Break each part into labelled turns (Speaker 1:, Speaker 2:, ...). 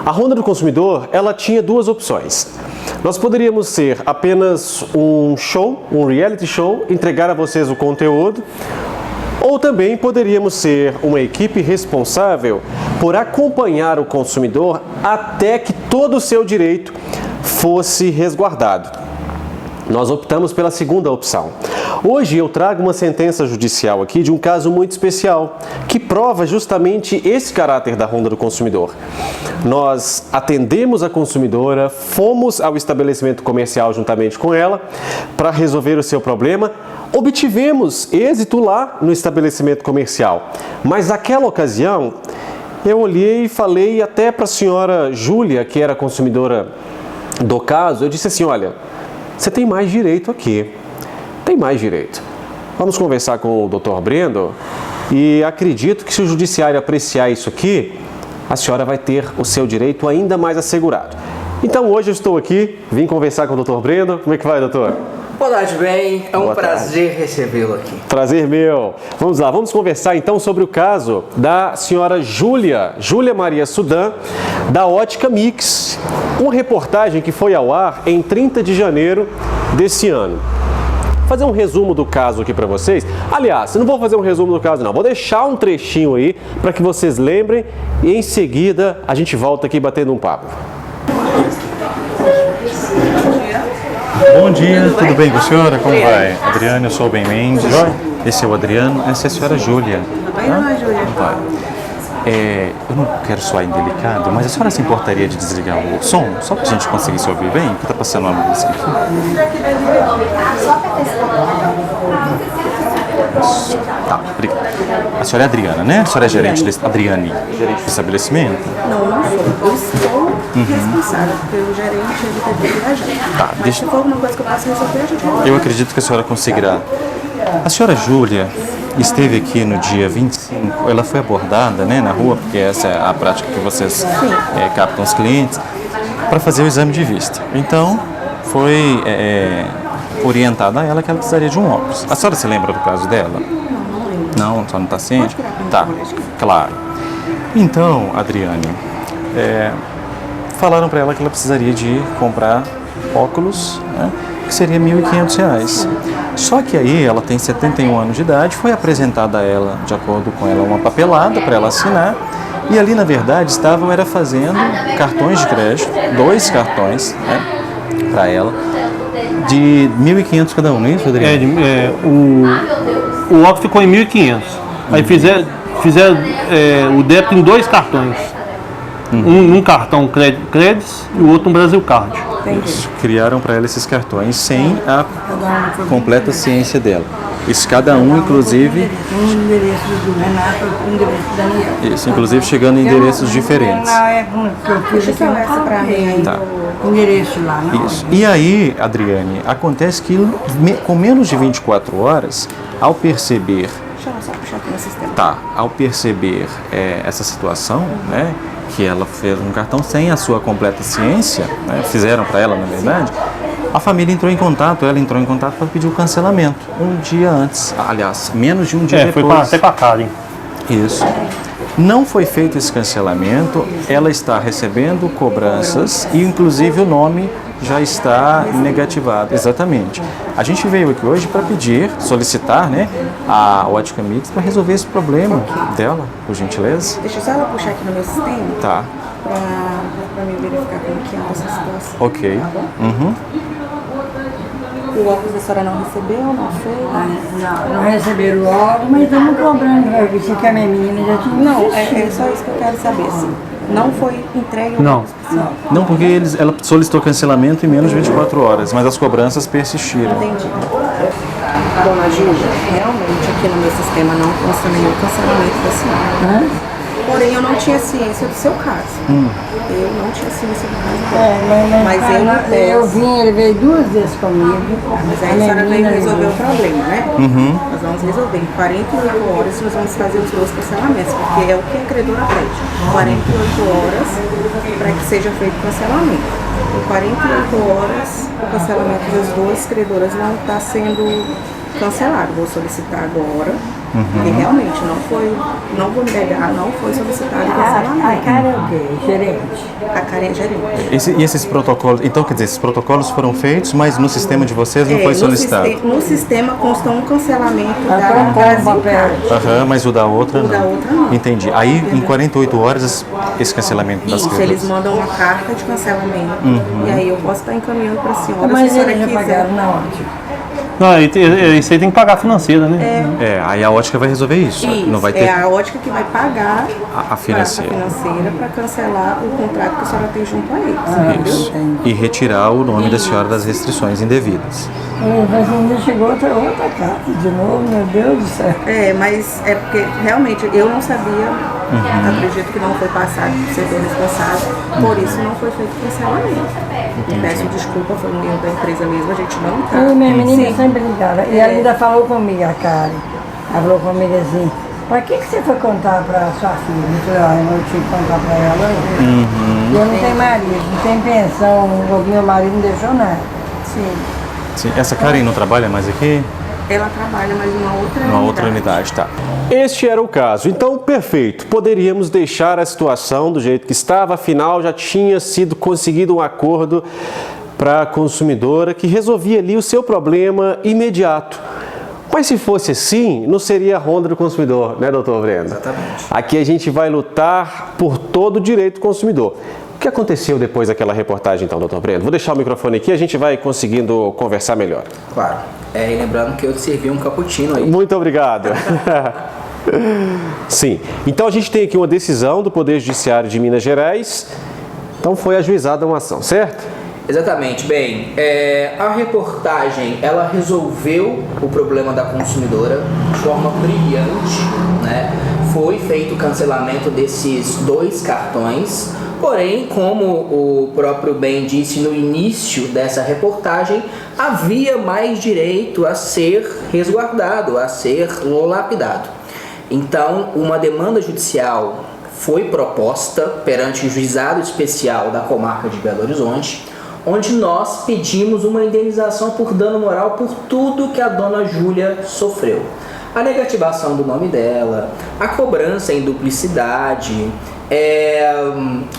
Speaker 1: A Honda do Consumidor, ela tinha duas opções. Nós poderíamos ser apenas um show, um reality show, entregar a vocês o conteúdo, ou também poderíamos ser uma equipe responsável por acompanhar o consumidor até que todo o seu direito fosse resguardado. Nós optamos pela segunda opção. Hoje eu trago uma sentença judicial aqui de um caso muito especial, que prova justamente esse caráter da Honda do Consumidor. Nós atendemos a consumidora, fomos ao estabelecimento comercial juntamente com ela para resolver o seu problema, obtivemos êxito lá no estabelecimento comercial, mas naquela ocasião eu olhei e falei até para a senhora Júlia, que era consumidora do caso, eu disse assim, olha, você tem mais direito aqui, tem mais direito. Vamos conversar com o Dr. Brendo e acredito que se o judiciário apreciar isso aqui, a senhora vai ter o seu direito ainda mais assegurado. Então hoje eu estou aqui, vim conversar com o Dr. Brendo. Como é que vai, doutor?
Speaker 2: Boa tarde, bem. É um prazer recebê-lo aqui.
Speaker 1: Prazer meu. Vamos lá, vamos conversar então sobre o caso da senhora Júlia Maria Sudan, da Ótica Mix. Uma reportagem que foi ao ar em 30 de janeiro desse ano. Vou fazer um resumo do caso aqui para vocês. Aliás, eu não vou fazer um resumo do caso não, vou deixar um trechinho aí para que vocês lembrem e em seguida a gente volta aqui batendo um papo.
Speaker 3: Bom dia, tudo bem com a senhora? Como vai? Adriano, eu sou o Ben Mendes. Esse é o Adriano, essa é a senhora Júlia. Vai. Eu não quero soar indelicado, mas a senhora se importaria de desligar o som? Só para a gente conseguir se ouvir bem? Porque tá passando uma música aqui. Tá, obrigado. A senhora é Adriana, né? A senhora é gerente desse... Adriane, gerente do estabelecimento?
Speaker 4: Não, não sou. Eu estou responsável, porque o gerente ele teve que viajar.
Speaker 3: Tá,
Speaker 4: mas se for alguma coisa que eu possa resolver, a gente vai.
Speaker 3: Eu acredito que a senhora conseguirá. A senhora Júlia esteve aqui no dia 25, ela foi abordada, né, na rua, porque essa é a prática que vocês captam os clientes, para fazer o exame de vista. Então, foi orientada a ela que ela precisaria de um óculos. A senhora se lembra do caso dela?
Speaker 4: Não lembro.
Speaker 3: Não, a senhora não está ciente? Tá, claro. Então, Adriane, falaram para ela que ela precisaria de comprar óculos, né, que seria R$ 1.500. Só que aí ela tem 71 anos de idade, foi apresentada a ela, de acordo com ela, uma papelada para ela assinar, e ali na verdade estavam fazendo cartões de crédito, 2 cartões, né, para ela, de 1.500 cada um, não é isso, Adriano?
Speaker 5: O óculos ficou em 1.500. Aí fizeram o débito em 2 cartões. Um cartão Credits e o outro um Brasil Card.
Speaker 3: Isso. Criaram para ela esses cartões sem a completa ciência dela. Isso, cada um, inclusive...
Speaker 4: Um endereço do Renato, um endereço do Daniel.
Speaker 3: Isso, inclusive chegando em endereços diferentes.
Speaker 4: Deixa eu falar essa para mim.
Speaker 3: Tá.
Speaker 4: Endereço lá, não?
Speaker 3: Isso. E aí, Adriane, acontece que com menos de 24 horas, ao perceber...
Speaker 4: Deixa eu só puxar aqui no sistema.
Speaker 3: Tá, ao perceber essa situação, né, que ela fez um cartão sem a sua completa ciência, né, fizeram para ela, na verdade, a família entrou em contato, ela entrou em contato para pedir o cancelamento, um dia antes, aliás, menos de um dia depois.
Speaker 5: Foi até para a Karen.
Speaker 3: Isso. Não foi feito esse cancelamento, ela está recebendo cobranças e, inclusive, o nome já está negativado. Exatamente. A gente veio aqui hoje para pedir, solicitar, né, a Ótica Mix para resolver esse problema dela, por gentileza.
Speaker 4: Deixa eu só ela puxar aqui no meu sistema.
Speaker 3: Tá.
Speaker 4: Para me verificar como que anda essa situação.
Speaker 3: Ok.
Speaker 4: Tá bom?
Speaker 3: Uhum.
Speaker 4: O óculos a senhora não recebeu, não fez?
Speaker 6: Não receberam o óculos, mas estamos cobrando para ver que a minha menina já tinha.
Speaker 4: Não, é só isso que eu quero saber. Assim. Não foi entregue o óculos?
Speaker 3: Não, porque ela solicitou cancelamento em menos de 24 horas, mas as cobranças persistiram.
Speaker 4: Entendi. Dona Júlia, realmente aqui no meu sistema não consta nenhum cancelamento da senhora. Porém, eu não tinha ciência do seu caso. Eu não tinha ciência do caso dela. Mas
Speaker 6: eu vim, ele veio 2 vezes comigo.
Speaker 4: Mas aí a senhora veio resolver o problema, né? Nós vamos resolver. Em 48 horas nós vamos fazer os 2 cancelamentos, porque é o que a credora pede. 48 horas para que seja feito o cancelamento. Em 48 horas, o cancelamento das 2 credoras não está sendo cancelado. Vou solicitar agora Porque realmente não vou negar, não foi solicitado
Speaker 6: A
Speaker 4: cancelamento.
Speaker 6: cara é o quê? Gerente.
Speaker 4: A Karen é gerente.
Speaker 3: E esses protocolos, então quer dizer, esses protocolos foram feitos, mas no sistema de vocês não foi solicitado?
Speaker 4: No sistema consta um cancelamento
Speaker 6: Ah,
Speaker 4: da
Speaker 6: como
Speaker 4: Brasil
Speaker 6: papel.
Speaker 4: Card.
Speaker 3: Aham, mas o da outra
Speaker 4: O
Speaker 3: não.
Speaker 4: da outra não.
Speaker 3: Entendi. Aí em 48 horas esse cancelamento das
Speaker 4: Isso, eles
Speaker 3: coisas.
Speaker 4: mandam uma carta de cancelamento. E aí eu posso estar encaminhando para a senhora se a
Speaker 6: Mas
Speaker 4: senhora
Speaker 6: eles já
Speaker 4: quiser.
Speaker 6: pagaram na onde?
Speaker 5: Não, isso aí tem que pagar a financeira, né?
Speaker 3: Aí a ótica vai resolver isso.
Speaker 4: Isso,
Speaker 3: Não vai ter
Speaker 4: é a ótica que vai pagar
Speaker 3: a financeira.
Speaker 4: para cancelar o contrato que a senhora tem junto a eles, entendeu?
Speaker 3: Isso. E retirar o nome da senhora das restrições indevidas.
Speaker 6: Mas ainda chegou outra carta de novo, meu Deus do céu.
Speaker 4: Mas é porque realmente eu não sabia, acredito que não foi passado por setor responsável, por isso não foi feito cancelamento. Peço desculpa, foi um erro da empresa mesmo, a gente não tá.
Speaker 6: E minha menina
Speaker 4: Sim.
Speaker 6: sempre ligava. E ela ainda falou comigo, a Karen. Ela falou comigo assim, pra que você foi contar pra sua filha? Eu falei, eu não tinha que contar pra ela. E eu não tenho marido, não tenho pensão, o meu marido não deixou nada.
Speaker 4: Sim.
Speaker 3: Sim. Essa Karen não trabalha mais aqui?
Speaker 4: Ela trabalha mais
Speaker 3: Numa outra unidade, tá.
Speaker 1: Este era o caso. Então, perfeito. Poderíamos deixar a situação do jeito que estava, afinal já tinha sido conseguido um acordo para a consumidora que resolvia ali o seu problema imediato. Mas se fosse assim, não seria a Honda do consumidor, né, doutor Breno?
Speaker 2: Exatamente.
Speaker 1: Aqui a gente vai lutar por todo o direito do consumidor. O que aconteceu depois daquela reportagem, então, doutor Breno? Vou deixar o microfone aqui, a gente vai conseguindo conversar melhor.
Speaker 2: Claro. E lembrando que eu te servi um cappuccino aí.
Speaker 1: Muito obrigado. Sim. Então a gente tem aqui uma decisão do Poder Judiciário de Minas Gerais. Então foi ajuizada uma ação, certo?
Speaker 2: Exatamente. Bem, a reportagem, ela resolveu o problema da consumidora de forma brilhante, né? Foi feito o cancelamento desses 2 cartões, porém, como o próprio bem disse no início dessa reportagem, havia mais direito a ser resguardado, a ser lapidado. Então, uma demanda judicial foi proposta perante o Juizado Especial da Comarca de Belo Horizonte, onde nós pedimos uma indenização por dano moral por tudo que a dona Júlia sofreu. A negativação do nome dela, a cobrança em duplicidade,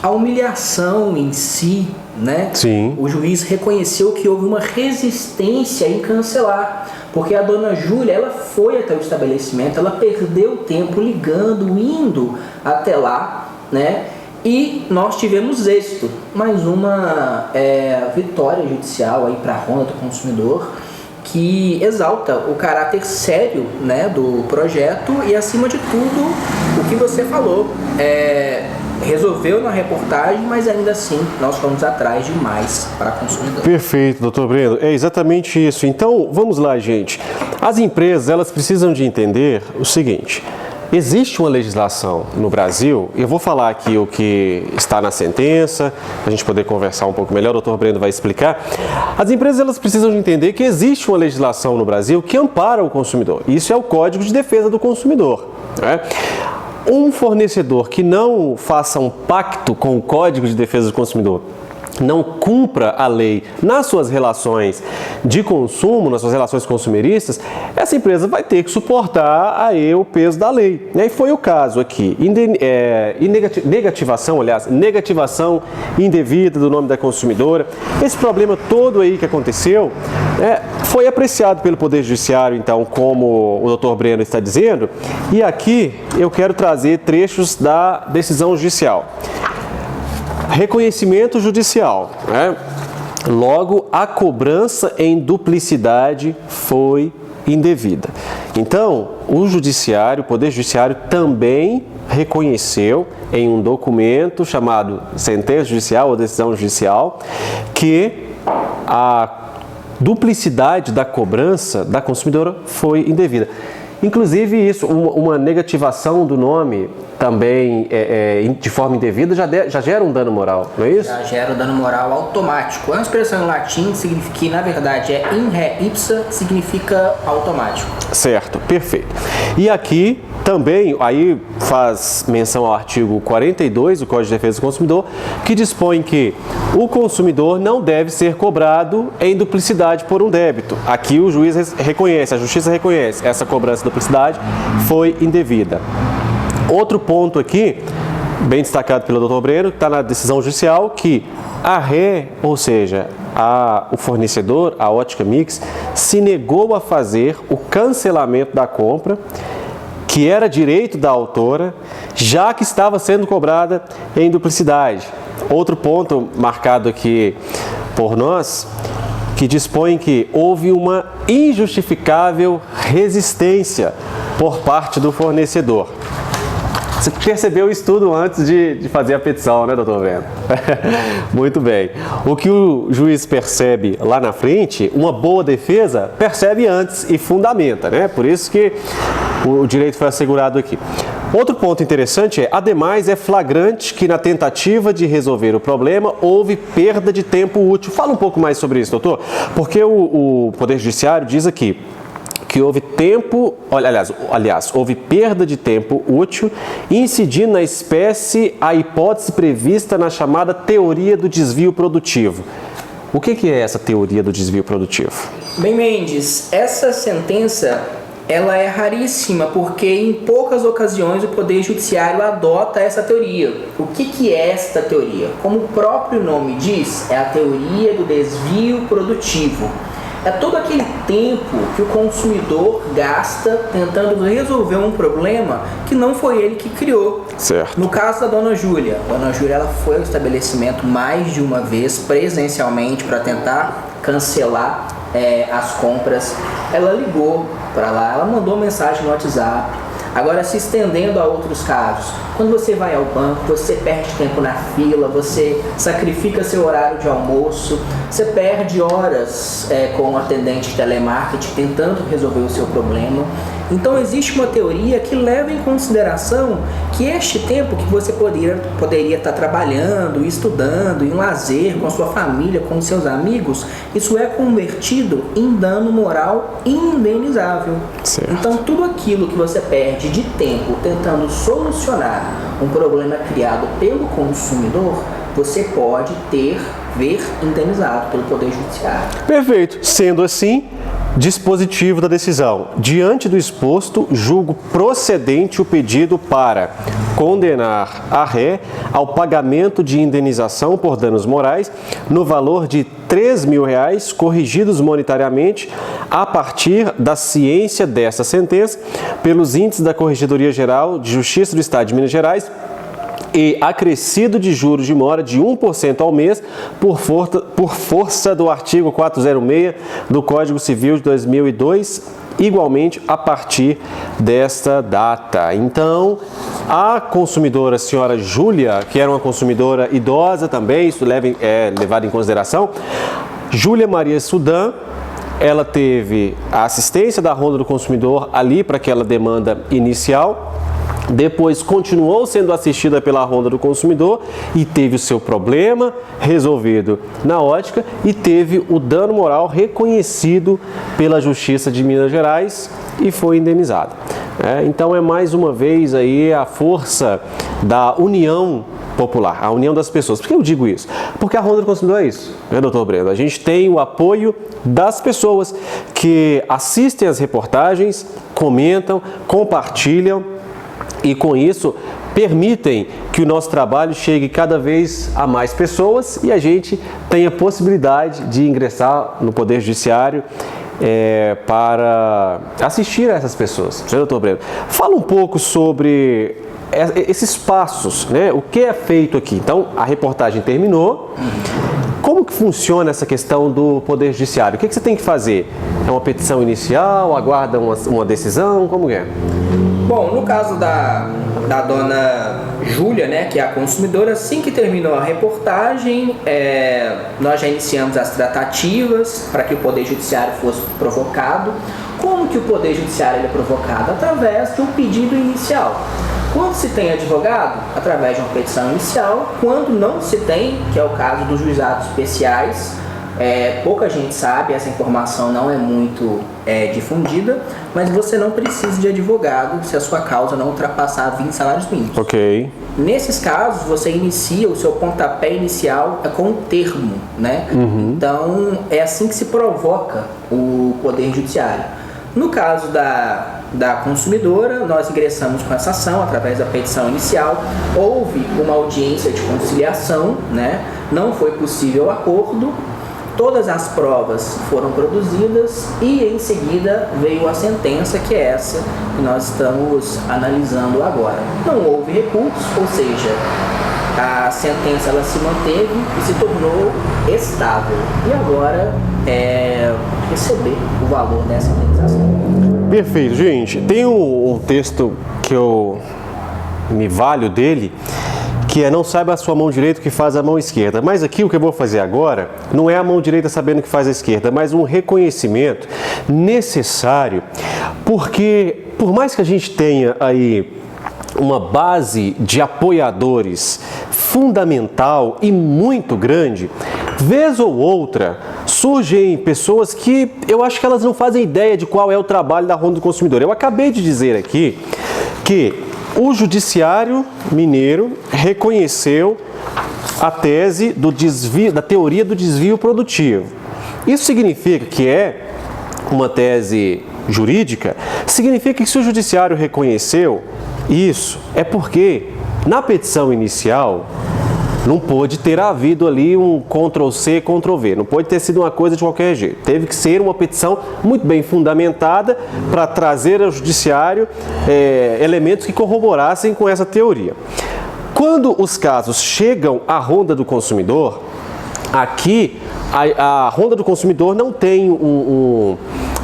Speaker 2: a humilhação em si, né?
Speaker 1: Sim.
Speaker 2: O juiz reconheceu que houve uma resistência em cancelar, porque a dona Júlia, ela foi até o estabelecimento, ela perdeu tempo ligando, indo até lá, né? E nós tivemos êxito, mais uma vitória judicial aí para a Honda do consumidor, que exalta o caráter sério, né, do projeto e, acima de tudo, o que você falou, resolveu na reportagem, mas ainda assim nós fomos atrás de mais para consumidor.
Speaker 1: Perfeito, doutor Breno. É exatamente isso. Então, vamos lá, gente. As empresas, elas precisam de entender o seguinte. Existe uma legislação no Brasil, e eu vou falar aqui o que está na sentença, para a gente poder conversar um pouco melhor, o doutor Breno vai explicar. As empresas, elas precisam de entender que existe uma legislação no Brasil que ampara o consumidor. Isso é o Código de Defesa do Consumidor, né? Um fornecedor que não faça um pacto com o Código de Defesa do Consumidor, não cumpra a lei nas suas relações de consumo, nas suas relações consumeristas, essa empresa vai ter que suportar aí o peso da lei. E aí foi o caso aqui, negativação indevida do nome da consumidora. Esse problema todo aí que aconteceu foi apreciado pelo Poder Judiciário, então, como o doutor Breno está dizendo, e aqui eu quero trazer trechos da decisão judicial. Reconhecimento judicial, né? Logo, a cobrança em duplicidade foi indevida. Então, o Poder Judiciário também reconheceu em um documento chamado sentença judicial ou decisão judicial que a duplicidade da cobrança da consumidora foi indevida. Inclusive isso, uma negativação do nome também de forma indevida já gera um dano moral, não é isso?
Speaker 2: Já gera um dano moral automático. É uma expressão em latim que na verdade in re ipsa, significa automático.
Speaker 1: Certo, perfeito. E aqui também, aí faz menção ao artigo 42 do Código de Defesa do Consumidor, que dispõe que o consumidor não deve ser cobrado em duplicidade por um débito. Aqui o juiz reconhece, a Justiça reconhece, essa cobrança de duplicidade foi indevida. Outro ponto aqui, bem destacado pelo Dr. Breno, que está na decisão judicial, que a ré, ou seja, o fornecedor, a Ótica Mix, se negou a fazer o cancelamento da compra, que era direito da autora, já que estava sendo cobrada em duplicidade. Outro ponto marcado aqui por nós, que dispõe que houve uma injustificável resistência por parte do fornecedor. Você percebeu isso tudo antes de fazer a petição, né, doutor Breno? Muito bem. O que o juiz percebe lá na frente, uma boa defesa percebe antes e fundamenta, né? Por isso que o direito foi assegurado aqui. Outro ponto interessante ademais, é flagrante que na tentativa de resolver o problema houve perda de tempo útil. Fala um pouco mais sobre isso, doutor, porque o Poder Judiciário diz aqui que houve tempo, aliás, houve perda de tempo útil, incidindo na espécie a hipótese prevista na chamada teoria do desvio produtivo. O que é essa teoria do desvio produtivo?
Speaker 2: Bem, Mendes, essa sentença ela é raríssima porque em poucas ocasiões o Poder Judiciário adota essa teoria. O que é esta teoria? Como o próprio nome diz, é a teoria do desvio produtivo. É todo aquele tempo que o consumidor gasta tentando resolver um problema que não foi ele que criou.
Speaker 1: Certo.
Speaker 2: No caso da Dona Júlia, ela foi ao estabelecimento mais de uma vez presencialmente para tentar cancelar as compras. Ela ligou para lá, ela mandou mensagem no WhatsApp. Agora, se estendendo a outros casos, quando você vai ao banco, você perde tempo na fila, você sacrifica seu horário de almoço, você perde horas com o atendente de telemarketing tentando resolver o seu problema. Então, existe uma teoria que leva em consideração que este tempo que você poderia estar trabalhando, estudando, em lazer, com a sua família, com os seus amigos, isso é convertido em dano moral indenizável.
Speaker 1: Certo.
Speaker 2: Então, tudo aquilo que você perde de tempo tentando solucionar um problema criado pelo consumidor, você pode ver indenizado pelo Poder Judiciário.
Speaker 1: Perfeito. Sendo assim, dispositivo da decisão. Diante do exposto, julgo procedente o pedido para condenar a ré ao pagamento de indenização por danos morais no valor de R$3.000, corrigidos monetariamente a partir da ciência dessa sentença pelos índices da Corregedoria Geral de Justiça do Estado de Minas Gerais e acrescido de juros de mora de 1% ao mês por força do artigo 406 do Código Civil de 2002, igualmente a partir desta data. Então, a consumidora, a senhora Júlia, que era uma consumidora idosa também, isso levado em consideração, Júlia Maria Sudan, ela teve a assistência da Ronda do Consumidor ali para aquela demanda inicial. Depois continuou sendo assistida pela Ronda do Consumidor e teve o seu problema resolvido na ótica e teve o dano moral reconhecido pela Justiça de Minas Gerais e foi indenizada. Então é mais uma vez aí a força da união popular, a união das pessoas. Por que eu digo isso? Porque a Ronda do Consumidor é isso, né, doutor Breno? A gente tem o apoio das pessoas que assistem às reportagens, comentam, compartilham, e com isso permitem que o nosso trabalho chegue cada vez a mais pessoas e a gente tenha a possibilidade de ingressar no Poder Judiciário para assistir a essas pessoas. Doutor Breno, fala um pouco sobre esses passos, né? O que é feito aqui? Então, a reportagem terminou. Como que funciona essa questão do Poder Judiciário? O que você tem que fazer? É uma petição inicial? Aguarda uma decisão? Como é?
Speaker 2: Bom, no caso da dona Júlia, né, que é a consumidora, assim que terminou a reportagem, nós já iniciamos as tratativas para que o Poder Judiciário fosse provocado. Como que o Poder Judiciário é provocado? Através de um pedido inicial. Quando se tem advogado, através de uma petição inicial. Quando não se tem, que é o caso dos juizados especiais, Pouca gente sabe, essa informação não é muito difundida, mas você não precisa de advogado se a sua causa não ultrapassar 20 salários mínimos.
Speaker 1: Ok.
Speaker 2: Nesses casos, você inicia o seu pontapé inicial com um termo, né? Então, é assim que se provoca o Poder Judiciário. No caso da consumidora, nós ingressamos com essa ação através da petição inicial. Houve uma audiência de conciliação, né? Não foi possível o acordo. Todas as provas foram produzidas e em seguida veio a sentença, que é essa que nós estamos analisando agora. Não houve recurso, ou seja, a sentença ela se manteve e se tornou estável. E agora receber o valor dessa indenização.
Speaker 1: Perfeito, gente. Tem um texto que eu me valho dele, que é: não saiba a sua mão direita o que faz a mão esquerda. Mas aqui o que eu vou fazer agora não é a mão direita sabendo o que faz a esquerda, mas um reconhecimento necessário, porque por mais que a gente tenha aí uma base de apoiadores fundamental e muito grande, vez ou outra surgem pessoas que eu acho que elas não fazem ideia de qual é o trabalho da Ronda do Consumidor. Eu acabei de dizer aqui que o Judiciário Mineiro reconheceu a tese do desvio, da teoria do desvio produtivo. Isso significa que é uma tese jurídica? Significa que se o Judiciário reconheceu isso, é porque na petição inicial não pôde ter havido ali um Ctrl+C, Ctrl+V, não pode ter sido uma coisa de qualquer jeito. Teve que ser uma petição muito bem fundamentada para trazer ao Judiciário elementos que corroborassem com essa teoria. Quando os casos chegam à Ronda do Consumidor, aqui a Ronda do Consumidor não tem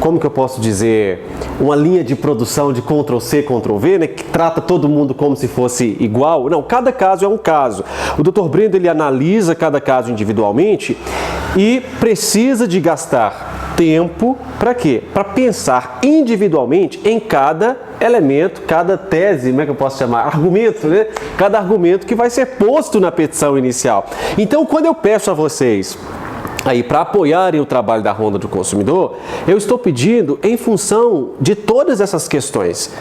Speaker 1: como que eu posso dizer, uma linha de produção de Ctrl+C, Ctrl+V, né, que trata todo mundo como se fosse igual. Não, cada caso é um caso. O Dr. Brendo, ele analisa cada caso individualmente e precisa de gastar tempo para quê? Para pensar individualmente em cada elemento, cada tese, como é que eu posso chamar? Argumento, né? Cada argumento que vai ser posto na petição inicial. Então, quando eu peço a vocês aí para apoiarem o trabalho da Ronda do Consumidor, eu estou pedindo em função de todas essas questões.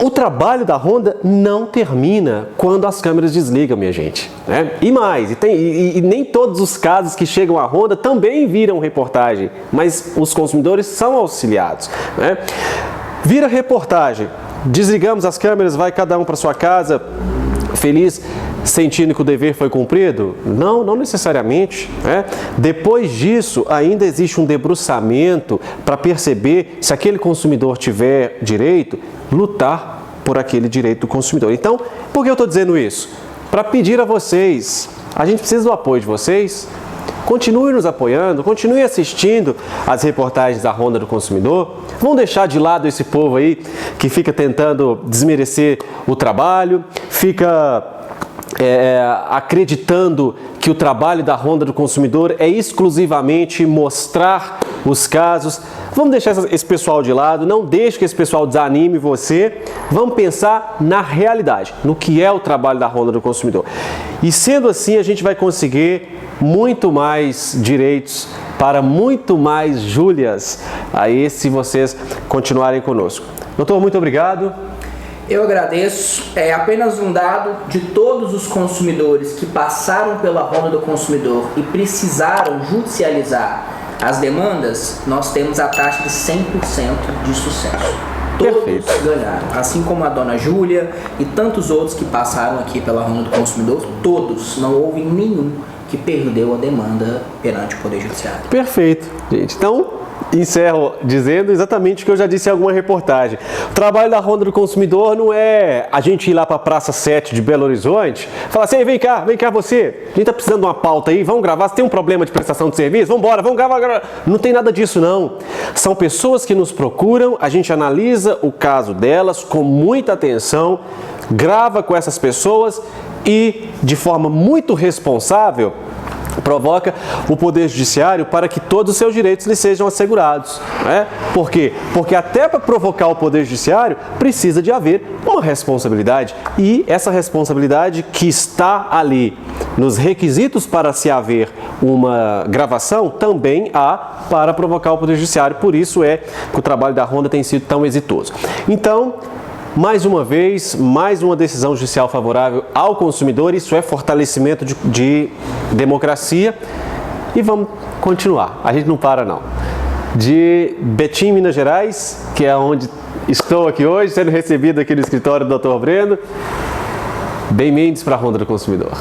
Speaker 1: O trabalho da Ronda não termina quando as câmeras desligam, minha gente, né? E mais, e nem todos os casos que chegam à Ronda também viram reportagem, mas os consumidores são auxiliados, né? Vira reportagem, desligamos as câmeras, vai cada um para sua casa feliz, sentindo que o dever foi cumprido? Não, não necessariamente, né? Depois disso, ainda existe um debruçamento para perceber se aquele consumidor tiver direito, lutar por aquele direito do consumidor. Então, por que eu estou dizendo isso? Para pedir a vocês, a gente precisa do apoio de vocês. Continue nos apoiando, continue assistindo as reportagens da Ronda do Consumidor. Vão deixar de lado esse povo aí que fica tentando desmerecer o trabalho, fica acreditando que o trabalho da Ronda do Consumidor é exclusivamente mostrar os casos. Vamos deixar esse pessoal de lado, não deixe que esse pessoal desanime você. Vamos pensar na realidade, no que é o trabalho da Ronda do Consumidor. E sendo assim, a gente vai conseguir muito mais direitos para muito mais Júlias aí, se vocês continuarem conosco. Doutor, muito obrigado.
Speaker 2: Eu agradeço. É apenas um dado de todos os consumidores que passaram pela Ronda do Consumidor e precisaram judicializar as demandas, nós temos a taxa de 100% de sucesso. Todos
Speaker 1: Perfeito.
Speaker 2: ganharam, assim como a dona Júlia e tantos outros que passaram aqui pela Ronda do Consumidor, todos, não houve nenhum que perdeu a demanda perante o Poder Judiciário.
Speaker 1: Perfeito, gente. Então, encerro dizendo exatamente o que eu já disse em alguma reportagem. O trabalho da Ronda do Consumidor não é a gente ir lá para a Praça 7 de Belo Horizonte e falar assim: vem cá você, a gente tá precisando de uma pauta aí, vamos gravar, você tem um problema de prestação de serviço? Vamos embora, vamos gravar. Não tem nada disso não. São pessoas que nos procuram, a gente analisa o caso delas com muita atenção, grava com essas pessoas e, de forma muito responsável, provoca o Poder Judiciário para que todos os seus direitos lhe sejam assegurados, né? Por quê? Porque até para provocar o Poder Judiciário precisa de haver uma responsabilidade, e essa responsabilidade que está ali nos requisitos para se haver uma gravação, também há para provocar o Poder Judiciário. Por isso é que o trabalho da Honda tem sido tão exitoso. Então, mais uma vez, mais uma decisão judicial favorável ao consumidor. Isso é fortalecimento de democracia. E vamos continuar. A gente não para, não. De Betim, Minas Gerais, que é onde estou aqui hoje, sendo recebido aqui no escritório do Dr. Breno. Bem-vindos para a Honda do Consumidor.